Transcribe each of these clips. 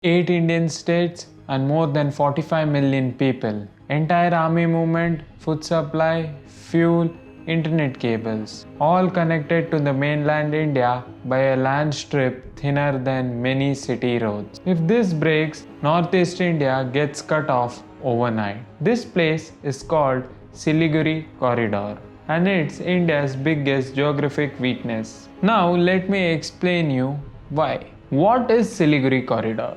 8 Indian states and more than 45 million people. Entire army movement, food supply, fuel, internet cables, all connected to the mainland India by a land strip thinner than many city roads. If this breaks, northeast India gets cut off overnight. This place is called Siliguri Corridor, and it's India's biggest geographic weakness. Now let me explain you why. What is Siliguri Corridor?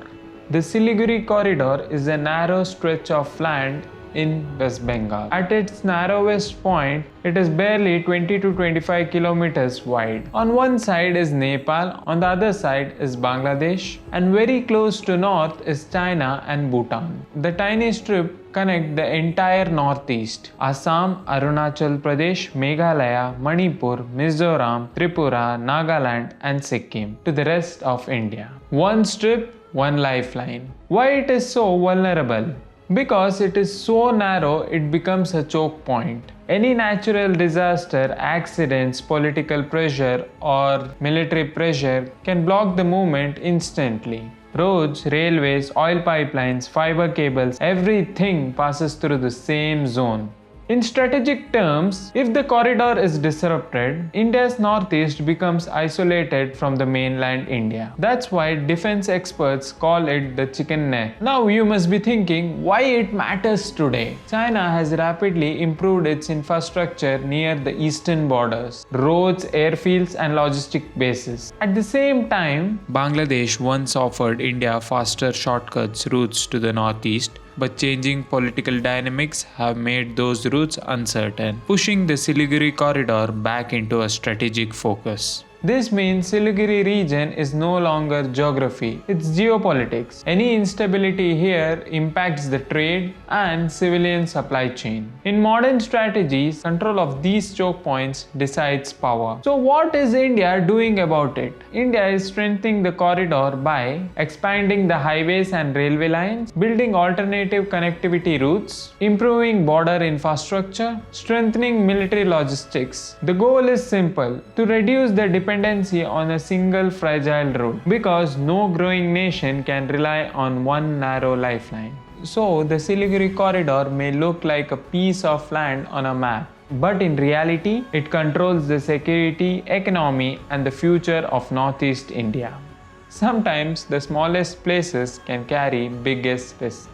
The Siliguri Corridor is a narrow stretch of land in West Bengal. At its narrowest point, it is barely 20 to 25 kilometers wide. On one side is Nepal, on the other side is Bangladesh, and very close to north is China and Bhutan. The tiny strip connects the entire northeast: Assam, Arunachal Pradesh, Meghalaya, Manipur, Mizoram, Tripura, Nagaland, and Sikkim to the rest of India. One strip, one lifeline. Why it is so vulnerable? Because it is so narrow, it becomes a choke point. Any natural disaster, accidents, political pressure, or military pressure can block the movement instantly. Roads, railways, oil pipelines, fiber cables, everything passes through the same zone. In strategic terms, if the corridor is disrupted, India's northeast becomes isolated from the mainland India. That's why defense experts call it the chicken neck. Now you must be thinking why it matters today. China has rapidly improved its infrastructure near the eastern borders: roads, airfields, and logistic bases. At the same time, Bangladesh once offered India faster shortcuts routes to the northeast, but changing political dynamics have made those routes uncertain, pushing the Siliguri corridor back into a strategic focus. This means Siliguri region is no longer geography, it's geopolitics. Any instability here impacts the trade and civilian supply chain. In modern strategies, control of these choke points decides power. So what is India doing about it? India is strengthening the corridor by expanding the highways and railway lines, building alternative connectivity routes, improving border infrastructure, strengthening military logistics. The goal is simple: to reduce the dependency on a single fragile route, because no growing nation can rely on one narrow lifeline. So the Siliguri corridor may look like a piece of land on a map, but in reality, it controls the security, economy, and the future of Northeast India. Sometimes the smallest places can carry biggest risks.